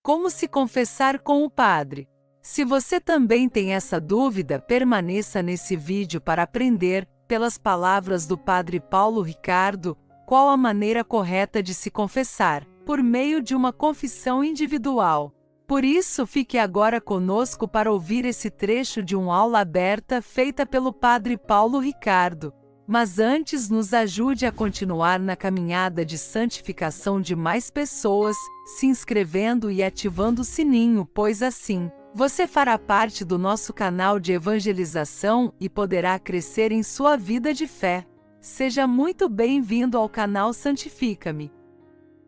Como se confessar com o padre? Se você também tem essa dúvida, permaneça nesse vídeo para aprender, pelas palavras do Padre Paulo Ricardo, qual a maneira correta de se confessar, por meio de uma confissão individual. Por isso, fique agora conosco para ouvir esse trecho de uma aula aberta feita pelo Padre Paulo Ricardo. Mas antes, nos ajude a continuar na caminhada de santificação de mais pessoas, se inscrevendo e ativando o sininho, pois assim, você fará parte do nosso canal de evangelização e poderá crescer em sua vida de fé. Seja muito bem-vindo ao canal Santifica-me.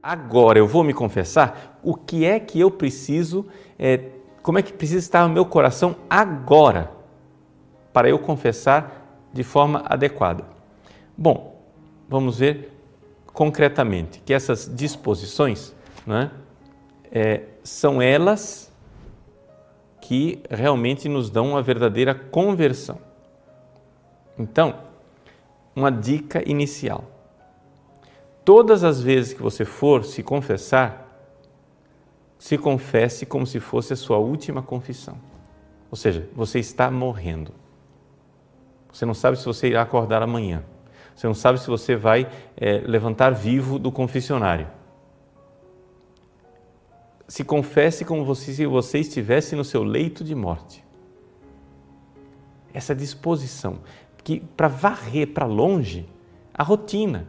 Agora eu vou me confessar, o que é que eu preciso, como é que precisa estar o meu coração agora, para eu confessar de forma adequada. Bom, vamos ver concretamente que essas disposições, né, são elas que realmente nos dão uma verdadeira conversão. Então, uma dica inicial. Todas as vezes que você for se confessar, se confesse como se fosse a sua última confissão. Ou seja, você está morrendo. Você não sabe se você irá acordar amanhã. Você não sabe se você vai levantar vivo do confessionário. Se confesse como se você estivesse no seu leito de morte. Essa disposição, para varrer para longe a rotina,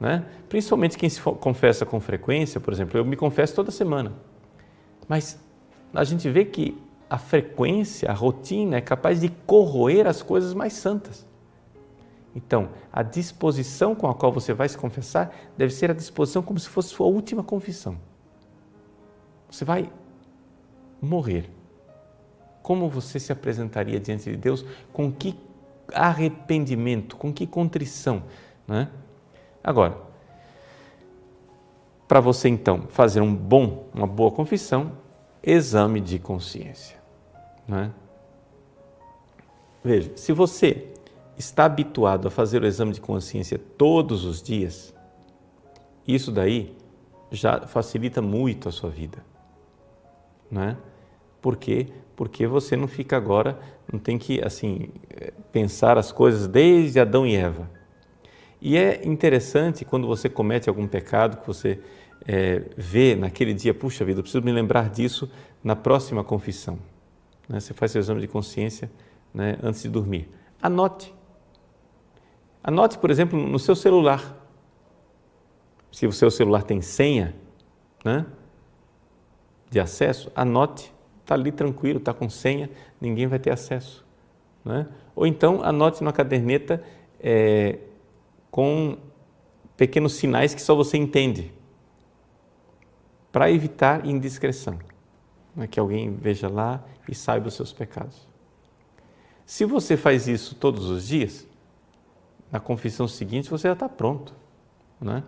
né? Principalmente quem se confessa com frequência, por exemplo, eu me confesso toda semana. Mas a gente vê que a frequência, a rotina é capaz de corroer as coisas mais santas. Então, a disposição com a qual você vai se confessar deve ser a disposição como se fosse sua última confissão. Você vai morrer. Como você se apresentaria diante de Deus? Com que arrependimento? Com que contrição? Né? Agora, para você então fazer uma boa confissão, exame de consciência. Né? Veja, se você está habituado a fazer o exame de consciência todos os dias, isso daí já facilita muito a sua vida. Né? Por quê? Porque você não fica agora, não tem que pensar as coisas desde Adão e Eva. E é interessante quando você comete algum pecado, que você vê naquele dia, puxa vida, eu preciso me lembrar disso na próxima confissão. Né? Você faz seu exame de consciência, né, antes de dormir. Anote. Anote, por exemplo, no seu celular. Se o seu celular tem senha, né, de acesso, anote. Está ali tranquilo, está com senha, ninguém vai ter acesso. Né? Ou então, anote numa caderneta com pequenos sinais que só você entende, para evitar indiscrição, né? Que alguém veja lá e saiba os seus pecados. Se você faz isso todos os dias, na confissão seguinte você já está pronto. Né?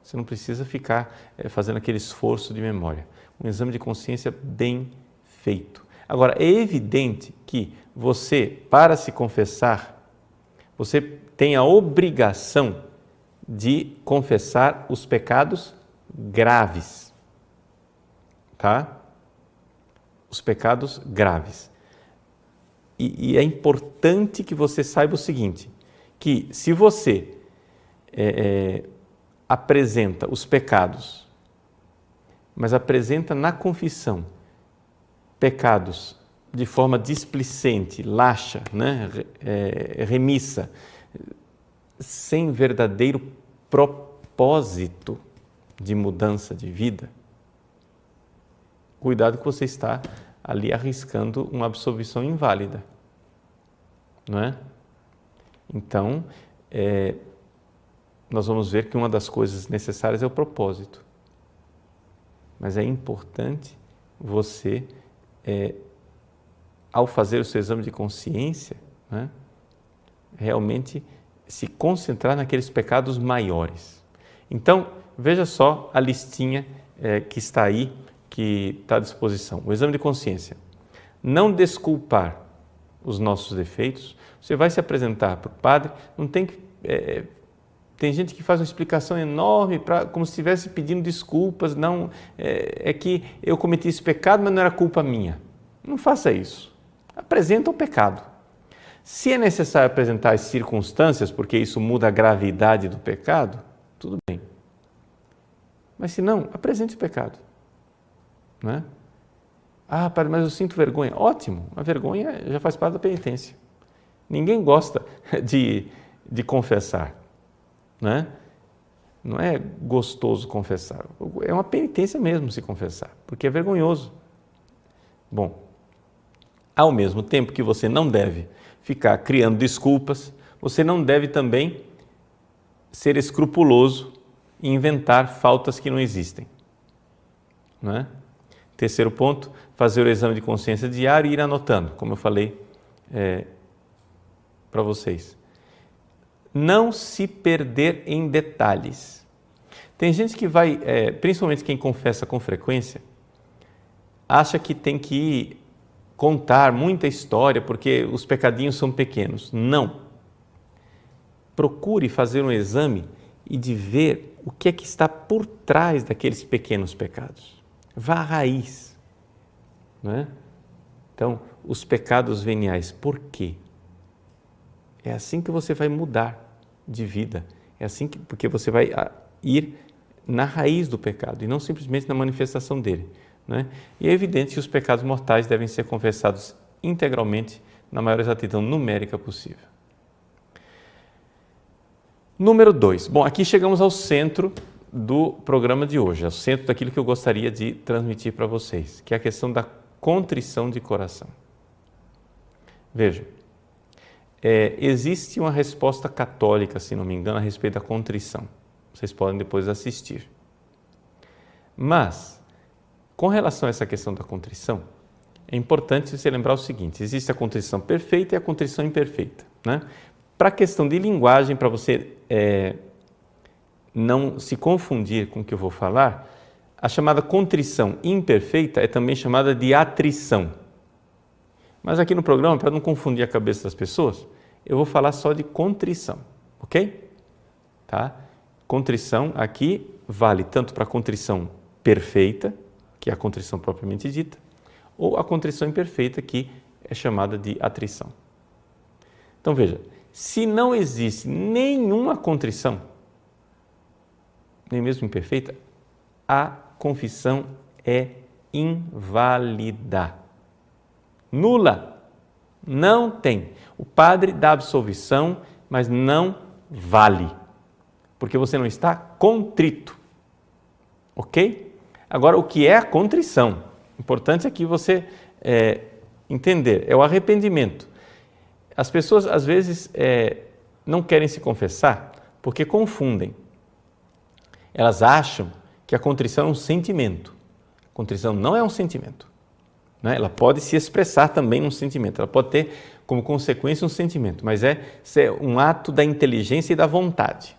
Você não precisa ficar fazendo aquele esforço de memória. Um exame de consciência bem feito. Agora, é evidente que você, para se confessar, você tem a obrigação de confessar os pecados graves. Tá? Os pecados graves. E é importante que você saiba o seguinte, que se você apresenta os pecados, mas apresenta na confissão pecados de forma displicente, laxa, né? Remissa, sem verdadeiro propósito de mudança de vida, cuidado que você está ali arriscando uma absolvição inválida, não é? Então, nós vamos ver que uma das coisas necessárias é o propósito. Mas é importante você, ao fazer o seu exame de consciência, né, realmente se concentrar naqueles pecados maiores. Então, veja só a listinha que está aí, que está à disposição. O exame de consciência. Não desculpar os nossos defeitos. Você vai se apresentar para o padre, não tem que Tem gente que faz uma explicação enorme, como se estivesse pedindo desculpas. Não, é que eu cometi esse pecado, mas não era culpa minha. Não faça isso. Apresenta o pecado. Se é necessário apresentar as circunstâncias, porque isso muda a gravidade do pecado, tudo bem. Mas se não, apresente o pecado. Não é? Ah, padre, mas eu sinto vergonha. Ótimo, a vergonha já faz parte da penitência. Ninguém gosta de confessar. Não é gostoso confessar. É uma penitência mesmo se confessar, porque é vergonhoso. Bom, ao mesmo tempo que você não deve ficar criando desculpas, você não deve também ser escrupuloso e inventar faltas que não existem. Não é? Terceiro ponto, fazer o exame de consciência diário e ir anotando, como eu falei para vocês. Não se perder em detalhes. Tem gente que vai, principalmente quem confessa com frequência, acha que tem que contar muita história porque os pecadinhos são pequenos. Não. Procure fazer um exame e de ver o que é que está por trás daqueles pequenos pecados. Vá à raiz. Não é? Então, os pecados veniais, por quê? É assim que você vai mudar de vida. É assim porque você vai ir na raiz do pecado e não simplesmente na manifestação dele. Né? E é evidente que os pecados mortais devem ser confessados integralmente na maior exatidão numérica possível. Número 2. Bom, aqui chegamos ao centro do programa de hoje, ao centro daquilo que eu gostaria de transmitir para vocês, que é a questão da contrição de coração. Vejam, existe uma resposta católica, se não me engano, a respeito da contrição. Vocês podem depois assistir. Mas, com relação a essa questão da contrição, é importante você lembrar o seguinte: existe a contrição perfeita e a contrição imperfeita. Né? Para a questão de linguagem, para você não se confundir com o que eu vou falar, a chamada contrição imperfeita é também chamada de atrição. Mas aqui no programa, para não confundir a cabeça das pessoas, eu vou falar só de contrição, ok? Tá? Contrição aqui vale tanto para a contrição perfeita, que é a contrição propriamente dita, ou a contrição imperfeita, que é chamada de atrição. Então veja, se não existe nenhuma contrição, nem mesmo imperfeita, a confissão é inválida. Nula. Não tem. O padre dá absolvição, mas não vale, porque você não está contrito. Ok? Agora, o que é a contrição? Importante aqui você entender, é o arrependimento. As pessoas, às vezes, não querem se confessar porque confundem. Elas acham que a contrição é um sentimento. A contrição não é um sentimento. Né? Ela pode se expressar também num sentimento, ela pode ter como consequência um sentimento, mas é um ato da inteligência e da vontade.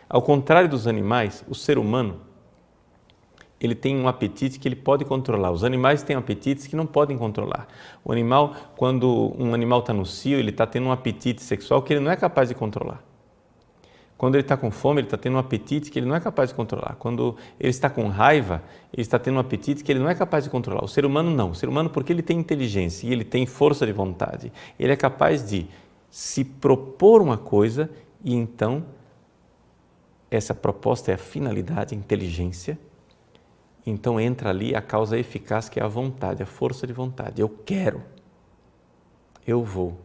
Ao contrário dos animais, o ser humano, ele tem um apetite que ele pode controlar. Os animais têm apetites que não podem controlar. O animal, quando um animal está no cio, ele está tendo um apetite sexual que ele não é capaz de controlar. Quando ele está com fome, ele está tendo um apetite que ele não é capaz de controlar. Quando ele está com raiva, ele está tendo um apetite que ele não é capaz de controlar. O ser humano não. O ser humano, porque ele tem inteligência e ele tem força de vontade, ele é capaz de se propor uma coisa e então essa proposta é a finalidade, a inteligência. Então entra ali a causa eficaz, que é a vontade, a força de vontade. Eu quero, eu vou.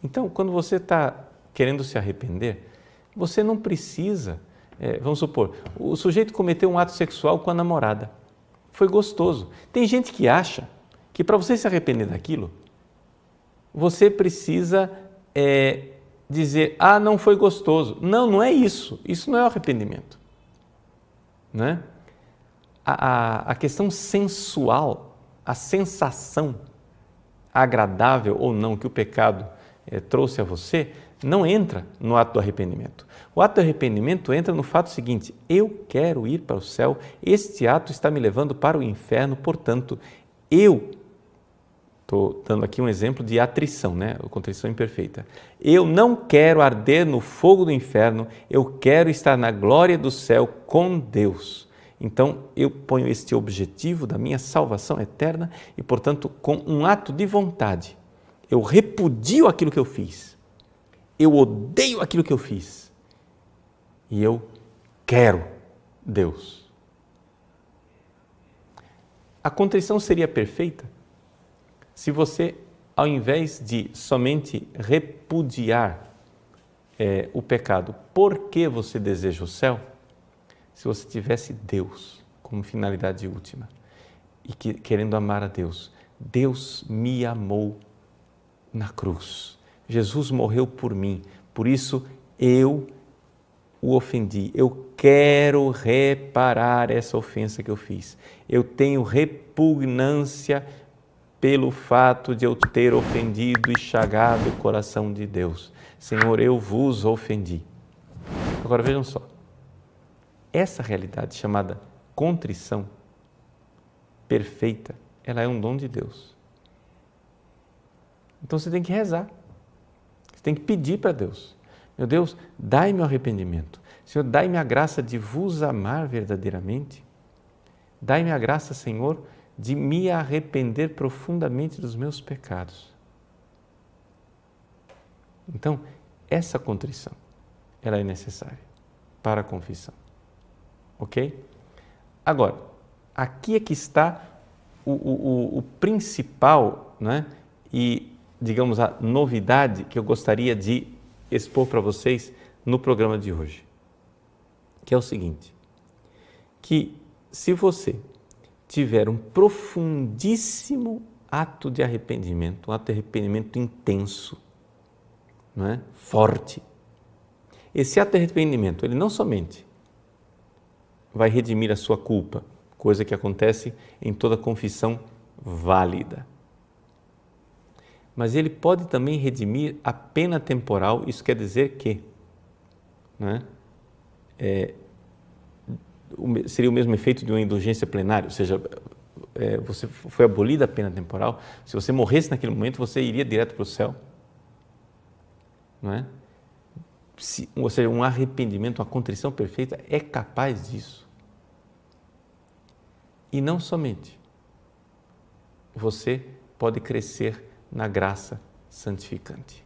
Então, quando você está querendo se arrepender, você não precisa, vamos supor, o sujeito cometeu um ato sexual com a namorada. Foi gostoso. Tem gente que acha que para você se arrepender daquilo, você precisa dizer, não foi gostoso. Não, não é isso. Isso não é o arrependimento. Né? A questão sensual, a sensação agradável ou não que o pecado trouxe a você, não entra no ato do arrependimento. O ato do arrependimento entra no fato seguinte: eu quero ir para o céu, este ato está me levando para o inferno, portanto, eu Estou dando aqui um exemplo de atrição, né? Contrição imperfeita. Eu não quero arder no fogo do inferno, eu quero estar na glória do céu com Deus. Então, eu ponho este objetivo da minha salvação eterna e, portanto, com um ato de vontade, eu repudio aquilo que eu fiz, eu odeio aquilo que eu fiz e eu quero Deus. A contrição seria perfeita se você, ao invés de somente repudiar o pecado, porque você deseja o céu, se você tivesse Deus como finalidade última e querendo amar a Deus, Deus me amou na cruz. Jesus morreu por mim, por isso eu o ofendi. Eu quero reparar essa ofensa que eu fiz. Eu tenho repugnância pelo fato de eu ter ofendido e chagado o coração de Deus. Senhor, eu vos ofendi. Agora vejam só, essa realidade chamada contrição perfeita, ela é um dom de Deus. Então você tem que rezar, você tem que pedir para Deus. Meu Deus, dai-me o arrependimento. Senhor, dai-me a graça de vos amar verdadeiramente. Dai-me a graça, Senhor, de me arrepender profundamente dos meus pecados. Então, essa contrição, ela é necessária para a confissão. Ok? Agora, aqui é que está o principal, né? E, digamos, a novidade que eu gostaria de expor para vocês no programa de hoje, que é o seguinte, que se você tiver um profundíssimo ato de arrependimento, um ato de arrependimento intenso, não é? Forte, esse ato de arrependimento, ele não somente vai redimir a sua culpa, coisa que acontece em toda confissão válida, mas ele pode também redimir a pena temporal. Isso quer dizer que, não é? Seria o mesmo efeito de uma indulgência plenária, ou seja, você foi abolida a pena temporal, se você morresse naquele momento, você iria direto para o céu, não é? Ou seja, um arrependimento, uma contrição perfeita é capaz disso. E não somente, você pode crescer na graça santificante.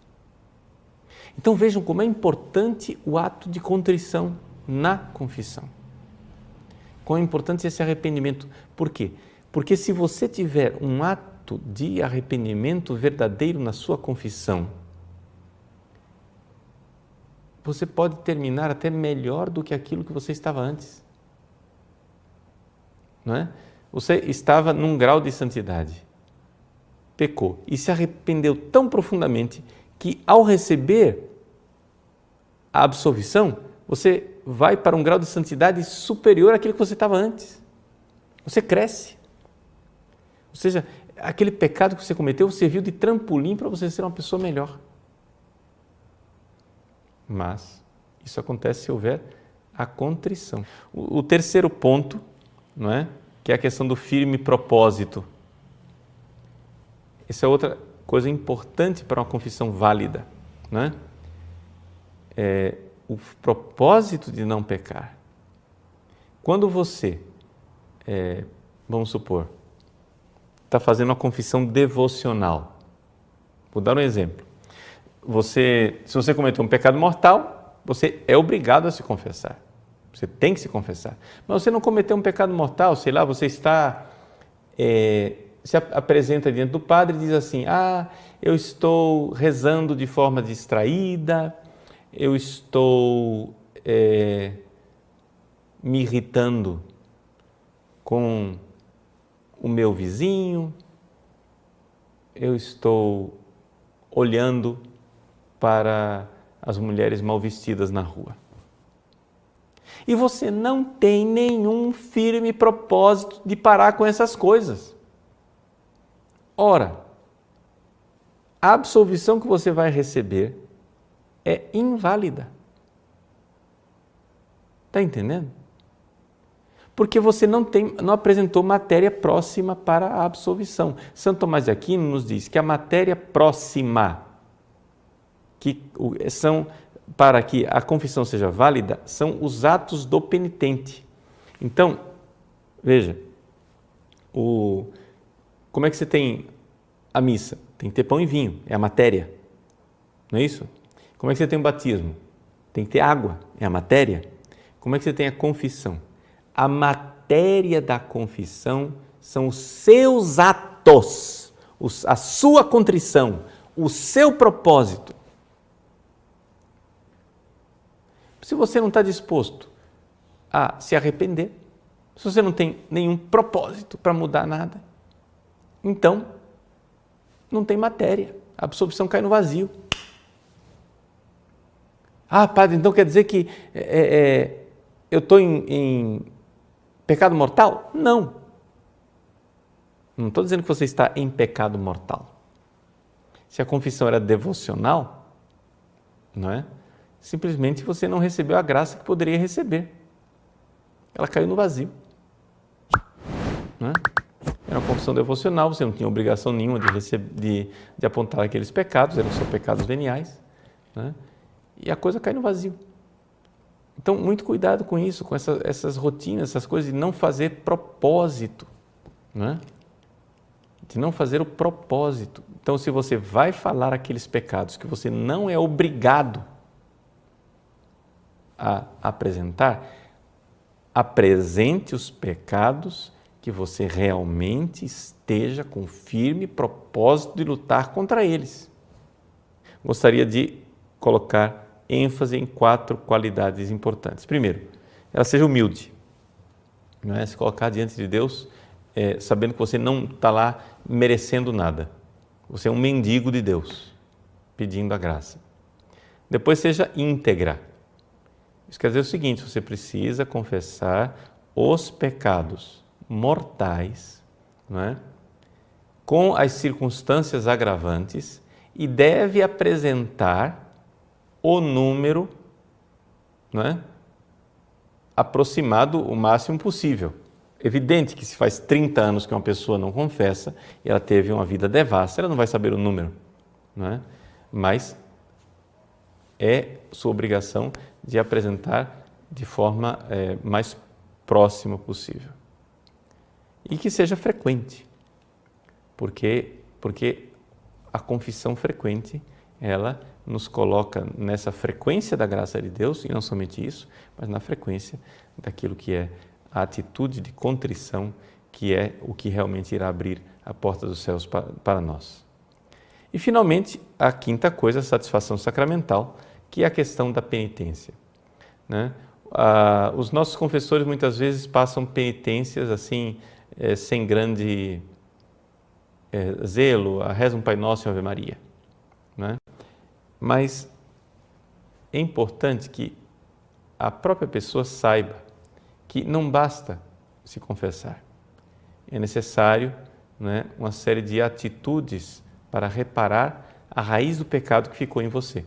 Então vejam como é importante o ato de contrição na confissão. Quão é importante esse arrependimento. Por quê? Porque se você tiver um ato de arrependimento verdadeiro na sua confissão, você pode terminar até melhor do que aquilo que você estava antes. Não é? Você estava num grau de santidade, pecou e se arrependeu tão profundamente que, ao receber a absolvição, você vai para um grau de santidade superior àquele que você estava antes. Você cresce. Ou seja, aquele pecado que você cometeu serviu de trampolim para você ser uma pessoa melhor. Mas isso acontece se houver a contrição. O terceiro ponto, não é? Que é a questão do firme propósito. Essa é outra coisa importante para uma confissão válida, não é? O propósito de não pecar. Quando você, vamos supor, está fazendo uma confissão devocional, vou dar um exemplo. Se você cometeu um pecado mortal, você é obrigado a se confessar. Você tem que se confessar. Mas você não cometeu um pecado mortal, sei lá, você está, se apresenta diante do padre e diz assim, eu estou rezando de forma distraída, eu estou me irritando com o meu vizinho, eu estou olhando para as mulheres mal vestidas na rua. E você não tem nenhum firme propósito de parar com essas coisas. Ora, a absolvição que você vai receber é inválida. Está entendendo? Porque você não apresentou matéria próxima para a absolvição. Santo Tomás de Aquino nos diz que a matéria próxima para que a confissão seja válida são os atos do penitente. Então, veja, como é que você tem a missa? Tem que ter pão e vinho, é a matéria, não é isso? Como é que você tem o batismo? Tem que ter água, é a matéria. Como é que você tem a confissão? A matéria da confissão são os seus atos, a sua contrição, o seu propósito. Se você não está disposto a se arrepender, se você não tem nenhum propósito para mudar nada, então não tem matéria, a absolvição cai no vazio. Ah, padre, então quer dizer que eu estou em pecado mortal? Não. Não estou dizendo que você está em pecado mortal. Se a confissão era devocional, não é? Simplesmente você não recebeu a graça que poderia receber. Ela caiu no vazio. Não é? Era uma confissão devocional, você não tinha obrigação nenhuma de apontar aqueles pecados, eram só pecados veniais. Não é? E a coisa cai no vazio. Então, muito cuidado com isso, com essas rotinas, essas coisas de não fazer propósito. Não é? De não fazer o propósito. Então, se você vai falar aqueles pecados que você não é obrigado a apresentar, apresente os pecados que você realmente esteja com firme propósito de lutar contra eles. Gostaria de colocar ênfase em 4 qualidades importantes. Primeiro, ela seja humilde. Não é? Se colocar diante de Deus sabendo que você não está lá merecendo nada. Você é um mendigo de Deus, pedindo a graça. Depois, seja íntegra. Isso quer dizer o seguinte, você precisa confessar os pecados mortais, não é? Com as circunstâncias agravantes e deve apresentar o número, não é? Aproximado o máximo possível. Evidente que se faz 30 anos que uma pessoa não confessa e ela teve uma vida devassa, ela não vai saber o número, não é? Mas é sua obrigação de apresentar de forma mais próxima possível. E que seja frequente, porque a confissão frequente, ela nos coloca nessa frequência da graça de Deus, e não somente isso, mas na frequência daquilo que é a atitude de contrição, que é o que realmente irá abrir a porta dos céus para nós. E, finalmente, a quinta coisa, a satisfação sacramental, que é a questão da penitência. Né? Os nossos confessores muitas vezes passam penitências assim, sem grande zelo, rezam um Pai Nosso e uma Ave Maria. Né? Mas é importante que a própria pessoa saiba que não basta se confessar. É necessário, né, uma série de atitudes para reparar a raiz do pecado que ficou em você.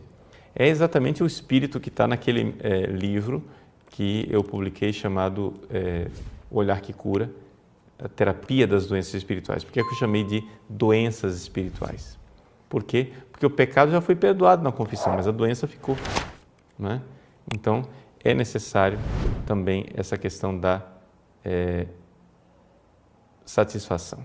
É exatamente o espírito que está naquele livro que eu publiquei chamado O Olhar que Cura, a terapia das doenças espirituais. Por que eu chamei de doenças espirituais? Por quê? Porque o pecado já foi perdoado na confissão, mas a doença ficou. Não é? Então, é necessário também essa questão da satisfação.